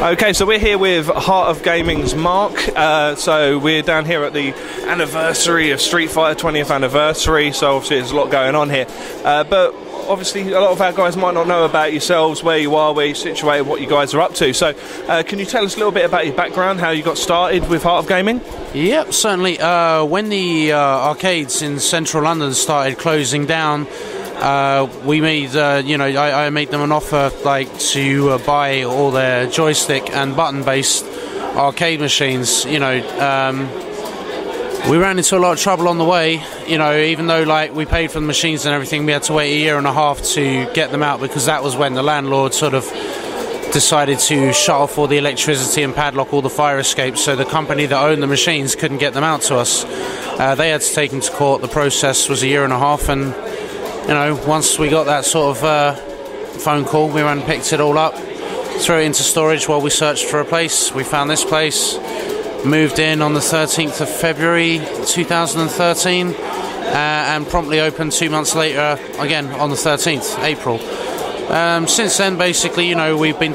Okay, so we're here with Heart of Gaming's Mark. So we're down here at the anniversary of Street Fighter, 20th anniversary, so obviously there's a lot going on here. But obviously a lot of our guys might not know about yourselves, where you are, where you're situated, what you guys are up to. So can you tell us a little bit about your background, how you got started with Heart of Gaming? Yep, certainly. When the arcades in central London started closing down, we made, I made them an offer to buy all their joystick and button-based arcade machines. We ran into a lot of trouble on the way. Even though we paid for the machines and everything, we had to wait a year and a half to get them out, because that was when the landlord sort of decided to shut off all the electricity and padlock all the fire escapes, so the company that owned the machines couldn't get them out to us. They had to take them to court. The process was a year and a half, and once we got that sort of phone call, we ran and picked it all up, threw it into storage while we searched for a place. We found this place, moved in on the 13th of February 2013, and promptly opened 2 months later, again on the 13th, April. Since then, basically, we've been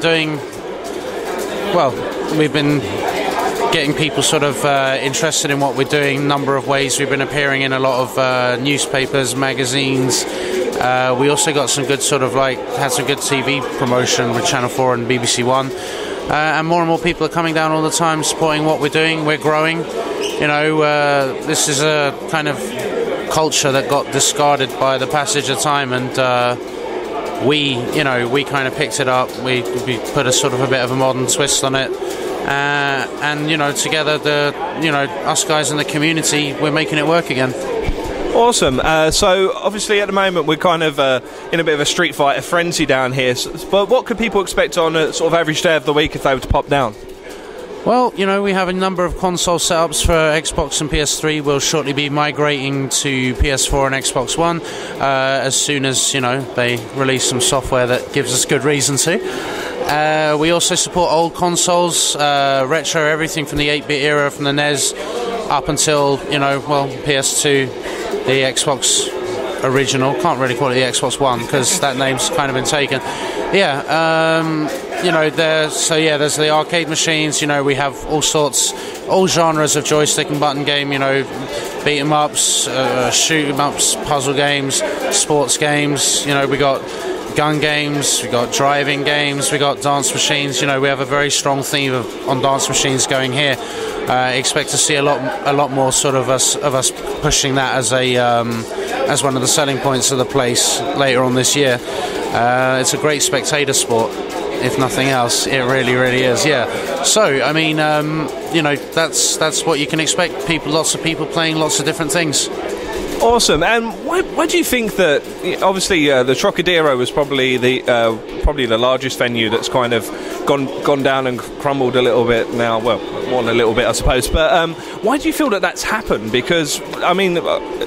getting people sort of interested in what we're doing a number of ways. We've been appearing in a lot of newspapers, magazines. We also got some good had some good TV promotion with Channel 4 and BBC One. And more people are coming down all the time, supporting what we're doing. We're growing. This is a kind of culture that got discarded by the passage of time, and we kind of picked it up. We put a sort of a bit of a modern twist on it. And together, us guys in the community, we're making it work again. Awesome. So obviously at the moment we're kind of in a bit of a Street Fighter frenzy down here, but what could people expect on a sort of average day of the week if they were to pop down? Well, we have a number of console setups for Xbox and PS3. We'll shortly be migrating to PS4 and Xbox One as soon as they release some software that gives us good reason to. We also support old consoles, retro, everything from the 8-bit era, from the NES up until, PS2, the Xbox original. Can't really call it the Xbox One because that name's kind of been taken. There's the arcade machines. We have all genres of joystick and button game, beat 'em ups, shoot 'em ups, puzzle games, sports games. We got gun games, we got driving games, we got dance machines. We have a very strong theme on dance machines going here. Expect to see a lot more sort of us pushing that as one of the selling points of the place later on this year. It's a great spectator sport, if nothing else. It really, really is. Yeah. So I mean, that's what you can expect. Lots of people playing lots of different things. Awesome. And why do you think that? Obviously, the Trocadero was probably the largest venue that's kind of gone down and crumbled a little bit now. Well, more than a little bit, I suppose. But why do you feel that that's happened? Because I mean,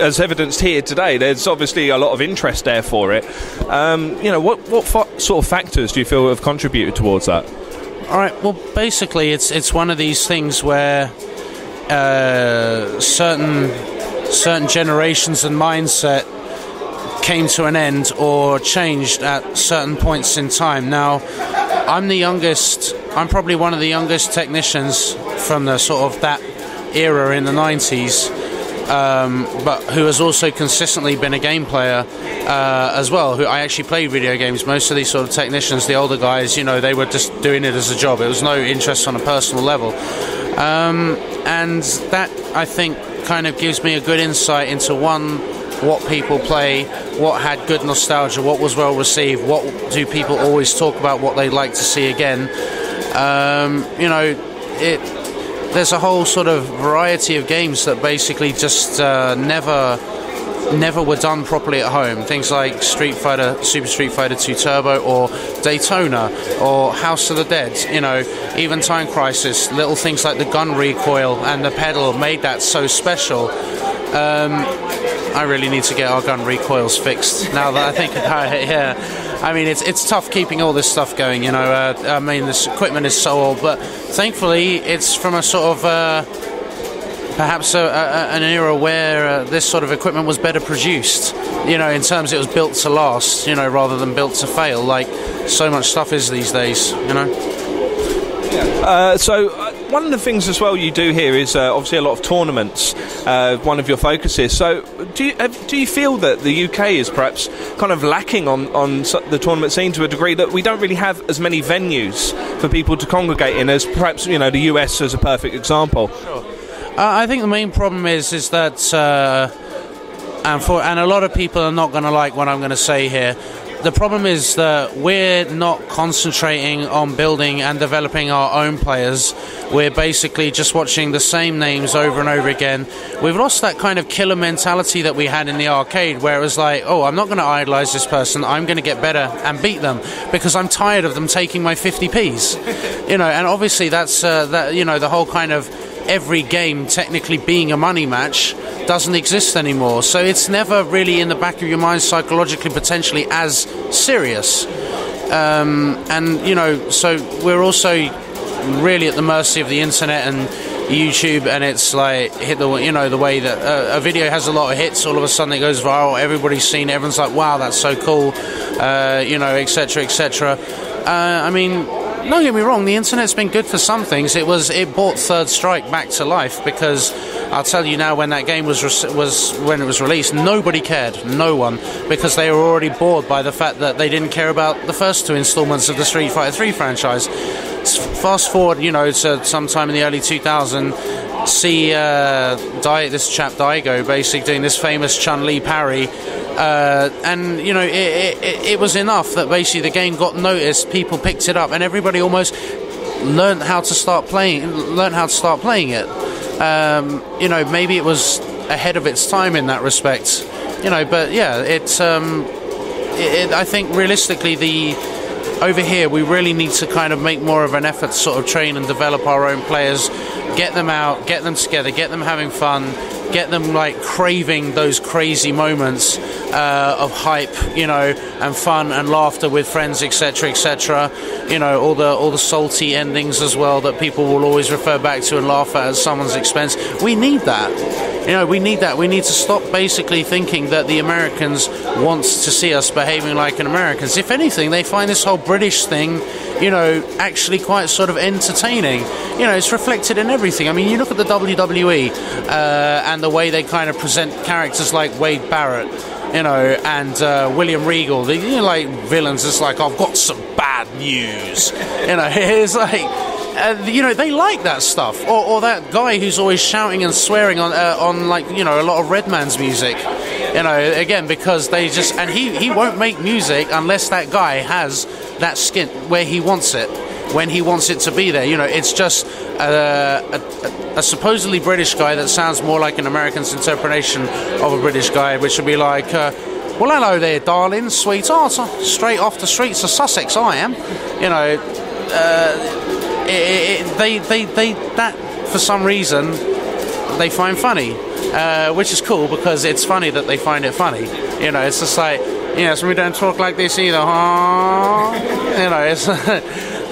as evidenced here today, there's obviously a lot of interest there for it. What sort of factors do you feel have contributed towards that? All right. Well, basically, it's one of these things where certain generations and mindset came to an end or changed at certain points in time. Now, I'm probably one of the youngest technicians from the sort of that era in the 90s, but who has also consistently been a game player as well. I actually played video games. Most of these sort of technicians, the older guys, they were just doing it as a job. It was no interest on a personal level. And that, I think, kind of gives me a good insight into what people play, what had good nostalgia, what was well received, what do people always talk about, what they'd like to see again. There's a whole sort of variety of games that basically just never were done properly at home. Things like Super Street Fighter 2 Turbo, or Daytona, or House of the Dead, even Time Crisis. Little things like the gun recoil and the pedal made that so special. I really need to get our gun recoils fixed now that I think about it. Yeah, I mean it's tough keeping all this stuff going. I mean this equipment is so old, but thankfully it's from a sort of perhaps an era where this sort of equipment was better produced. In terms it was built to last. Rather than built to fail, like so much stuff is these days. One of the things as well you do here is obviously a lot of tournaments, one of your focuses. So do you feel that the UK is perhaps kind of lacking on the tournament scene to a degree, that we don't really have as many venues for people to congregate in as perhaps, the US is a perfect example? Sure. I think the main problem is that, and a lot of people are not going to like what I'm going to say here, the problem is that we're not concentrating on building and developing our own players. We're basically just watching the same names over and over again. We've lost that kind of killer mentality that we had in the arcade, where it was like, oh, I'm not going to idolize this person, I'm going to get better and beat them because I'm tired of them taking my 50p's. And obviously that's the whole kind of every game technically being a money match doesn't exist anymore, so it's never really in the back of your mind psychologically potentially as serious, so we're also really at the mercy of the internet and YouTube, and it's like the way that a video has a lot of hits, all of a sudden it goes viral, everybody's seen it, everyone's like, wow, that's so cool, etc, etc. Don't get me wrong, the internet's been good for some things. It brought Third Strike back to life, because I'll tell you now, when that game was when it was released, nobody cared, no one, because they were already bored by the fact that they didn't care about the first 2 installments of the Street Fighter 3 franchise. Fast forward, to sometime in the early 2000s, see this chap Daigo basically doing this famous Chun-Li parry. It was enough that basically the game got noticed, people picked it up, and everybody almost learned how to start playing it. Maybe it was ahead of its time in that respect, but yeah, I think realistically over here we really need to kind of make more of an effort to sort of train and develop our own players, get them out, get them together, get them having fun, get them like craving those crazy moments of hype, and fun and laughter with friends, etc, etc. All the salty endings as well that people will always refer back to and laugh at someone's expense. We need that. We need that. We need to stop basically thinking that the Americans want to see us behaving like an Americans. If anything, they find this whole British thing, actually quite sort of entertaining. It's reflected in everything. I mean, you look at the WWE and the way they kind of present characters like Wade Barrett, and William Regal, like villains. It's like, I've got some bad news. It's like, they like that stuff. Or that guy who's always shouting and swearing on like, a lot of Redman's music. Again, because they just, and he won't make music unless that guy has that skin where he wants it, when he wants it to be there. It's just a supposedly British guy that sounds more like an American's interpretation of a British guy, which would be like, well, hello there, darling, sweetheart, straight off the streets of Sussex I am. That for some reason they find funny, which is cool, because it's funny that they find it funny. It's just like, so we don't talk like this either, huh? It's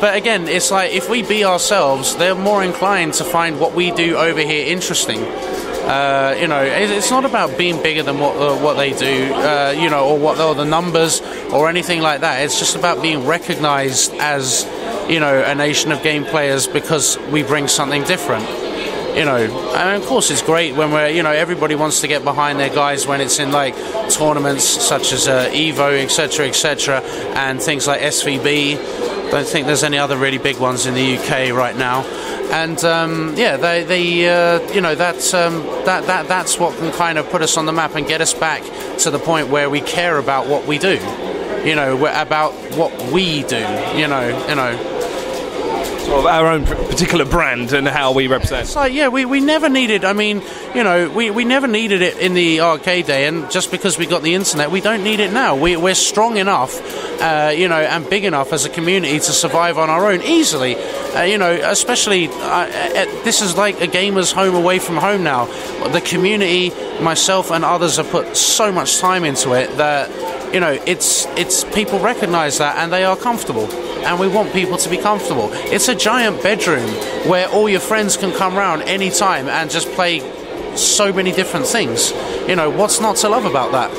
but again, it's like, if we be ourselves, they're more inclined to find what we do over here interesting. It's not about being bigger than what they do, or the numbers or anything like that. It's just about being recognized as, a nation of game players, because we bring something different. And of course it's great when we're, everybody wants to get behind their guys when it's in like tournaments such as Evo, etc, etc, and things like SVB. Don't think there's any other really big ones in the UK right now. And that's what can kind of put us on the map and get us back to the point where we care about what we do. About what we do. Sort of our own particular brand and how we represent. It's like, yeah, we never needed, we never needed it in the arcade day, and just because we got the internet, we don't need it now. We're strong enough, and big enough as a community to survive on our own easily. Especially, this is like a gamer's home away from home now. The community, myself and others have put so much time into it that, it's people recognise that and they are comfortable. And we want people to be comfortable. It's a giant bedroom where all your friends can come round any time and just play so many different things. What's not to love about that?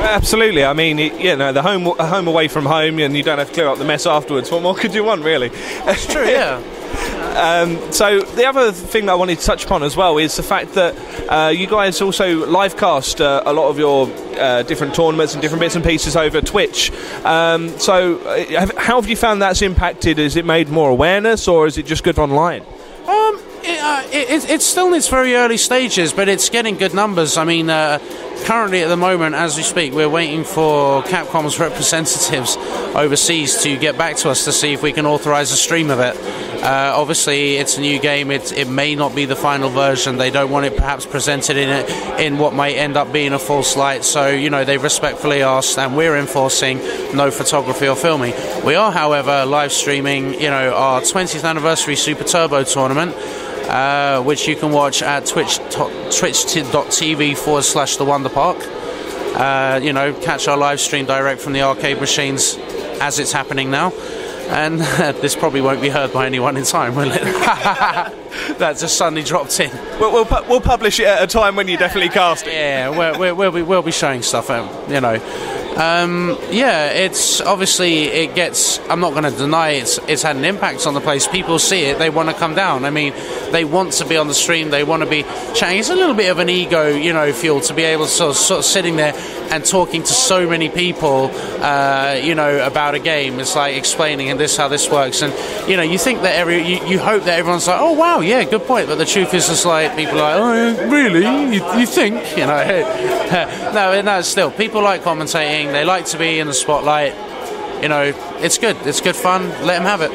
Absolutely. I mean, the home away from home, and you don't have to clear up the mess afterwards. What more could you want, really? It's true, yeah. So the other thing that I wanted to touch upon as well is the fact that you guys also live cast a lot of your different tournaments and different bits and pieces over Twitch. So how have you found that's impacted? Has it made more awareness, or is it just good online? It's still in its very early stages, but it's getting good numbers. I mean, currently at the moment, as we speak, we're waiting for Capcom's representatives overseas to get back to us to see if we can authorize a stream of it. Obviously, it's a new game. It may not be the final version. They don't want it perhaps presented in what might end up being a false light. So, they respectfully asked, and we're enforcing no photography or filming. We are, however, live streaming, our 20th anniversary Super Turbo tournament, which you can watch at twitch.tv/The Wonder Park. Catch our live stream direct from the arcade machines as it's happening now. And this probably won't be heard by anyone in time, will it? That just suddenly dropped in. We'll publish it at a time when you definitely cast it. Yeah, we'll be showing stuff out, it's obviously I'm not going to deny it's had an impact on the place. People see it, they want to come down. I mean, they want to be on the stream, they want to be chatting. It's a little bit of an ego, fuel to be able to sort of sitting there and talking to so many people, about a game. It's like explaining and this how this works, and you think that you hope that everyone's like, oh wow, yeah, good point, but the truth is just like people are like, oh really, you think, no, still people like commentating, they like to be in the spotlight. It's good fun, let them have it.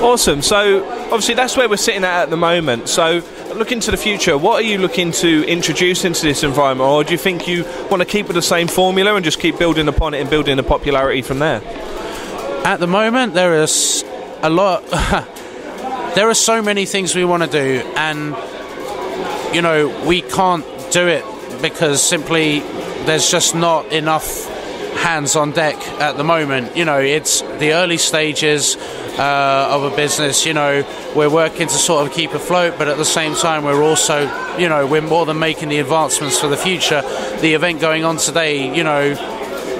Awesome. So obviously that's where we're sitting at the moment. So looking to the future, what are you looking to introduce into this environment, or do you think you want to keep with the same formula and just keep building upon it and building the popularity from there? At the moment, there is a lot. There are so many things we want to do, and we can't do it because simply there's just not enough hands on deck at the moment. It's the early stages of a business. We're working to sort of keep afloat, but at the same time we're also, we're more than making the advancements for the future. The event going on today,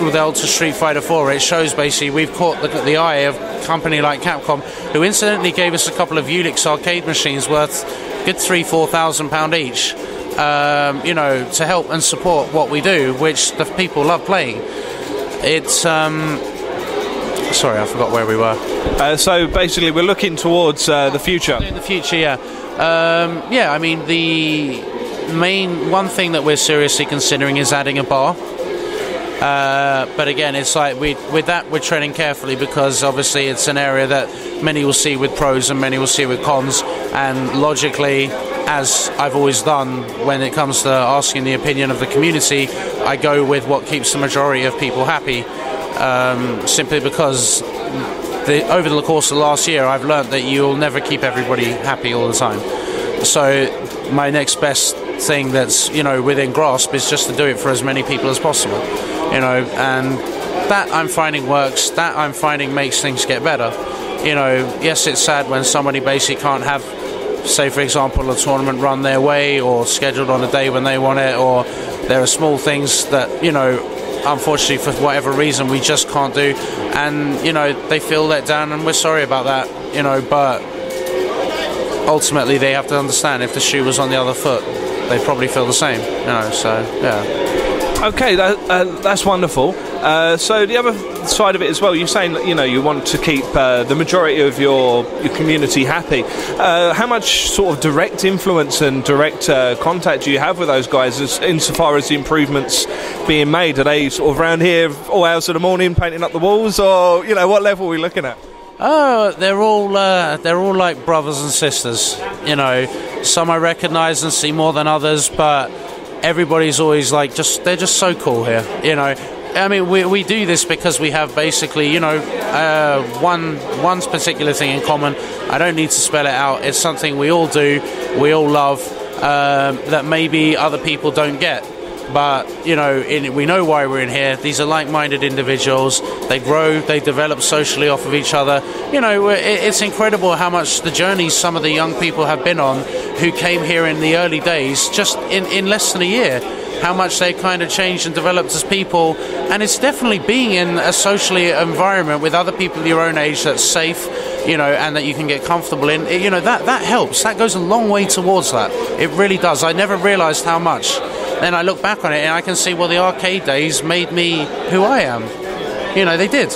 with Ultra Street Fighter 4, it shows basically we've caught the eye of a company like Capcom, who incidentally gave us a couple of Ulix arcade machines worth good £3,000-4,000 each, to help and support what we do, which the people love playing. It's sorry, I forgot where we were. So basically we're looking towards the future. In the future, yeah. I mean, the main one thing that we're seriously considering is adding a bar. But again, it's like with that we're treading carefully, because obviously it's an area that many will see with pros and many will see with cons, and logically, as I've always done when it comes to asking the opinion of the community, I go with what keeps the majority of people happy, simply because over the course of the last year I've learnt that you'll never keep everybody happy all the time. So my next best thing that's within grasp is just to do it for as many people as possible, and that I'm finding works, that I'm finding makes things get better. Yes, it's sad when somebody basically can't have, say for example, a tournament run their way or scheduled on a day when they want it, or there are small things that unfortunately for whatever reason we just can't do, and they feel let down, and we're sorry about that, but ultimately they have to understand if the shoe was on the other foot they'd probably feel the same, so yeah. Okay, that's wonderful. So the other side of it as well, you're saying that you want to keep the majority of your community happy. How much sort of direct influence and direct contact do you have with those guys insofar as the improvements being made? Are they sort of around here all hours of the morning painting up the walls, or what level are we looking at? Oh, they're all like brothers and sisters. Some I recognise and see more than others, but everybody's always like they're just so cool here. I mean, we do this because we have basically one particular thing in common. I don't need to spell it out. It's something we all do, we all love, that maybe other people don't get. But we know why we're in here. These are like-minded individuals. They grow, they develop socially off of each other. It's incredible how much the journeys some of the young people have been on who came here in the early days, just in less than a year. How much they kind of changed and developed as people, and it's definitely being in a socially environment with other people your own age that's safe. and that you can get comfortable in. That helps. That goes a long way towards that. It really does. I never realised how much. Then I look back on it and I can see, well, the arcade days made me who I am. They did.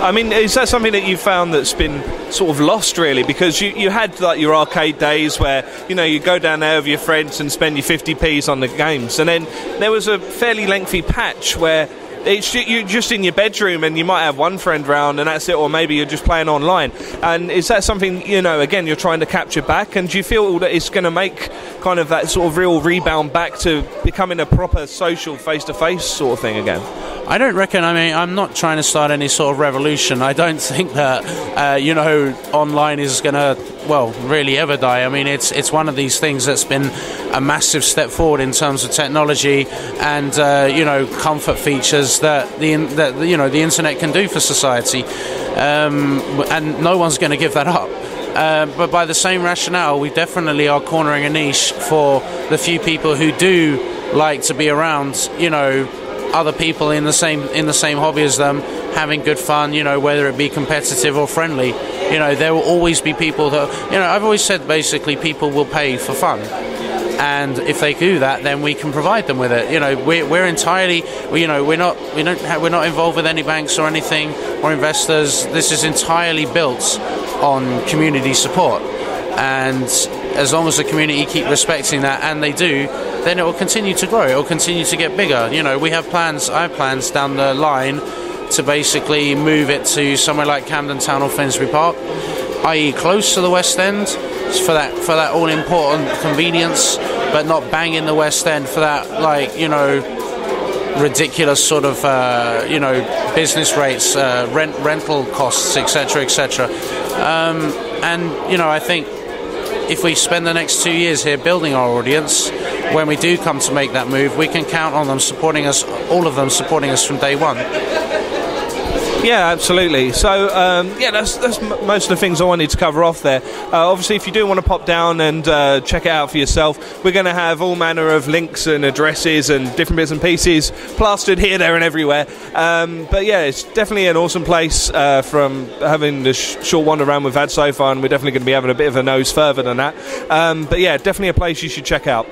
I mean, is that something that you found that's been sort of lost, really? Because you had like your arcade days where you go down there with your friends and spend your 50p's on the games, and then there was a fairly lengthy patch where you're just in your bedroom and you might have one friend round and that's it, or maybe you're just playing online. And is that something again you're trying to capture back? And do you feel that it's going to make kind of that sort of real rebound back to becoming a proper social face-to-face sort of thing again? I don't reckon. I mean, I'm not trying to start any sort of revolution. I don't think that online is going to really ever die. I mean, it's one of these things that's been a massive step forward in terms of technology and comfort features that the internet can do for society, and no one's going to give that up. But by the same rationale, we definitely are cornering a niche for the few people who do like to be around, other people in the same hobby as them, having good fun, whether it be competitive or friendly. There will always be people that, I've always said basically people will pay for fun. And if they do that, then we can provide them with it. We're entirely, we're not involved with any banks or anything or investors. This is entirely built on community support, and as long as the community keep respecting that, and they do, then it will continue to grow. It will continue to get bigger. I have plans down the line to basically move it to somewhere like Camden Town or Finsbury Park, i.e. close to the West End, for that all important convenience, but not bang in the West End for that ridiculous sort of business rates, rental costs, etc., etc. And I think if we spend the next 2 years here building our audience, when we do come to make that move, we can count on them supporting us, all of them supporting us from day one. Yeah, absolutely. So, that's most of the things I wanted to cover off there. Obviously, if you do want to pop down and check it out for yourself, we're going to have all manner of links and addresses and different bits and pieces plastered here, there and everywhere. But yeah, it's definitely an awesome place from having the short wander around we've had so far, and we're definitely going to be having a bit of a nose further than that. But yeah, definitely a place you should check out.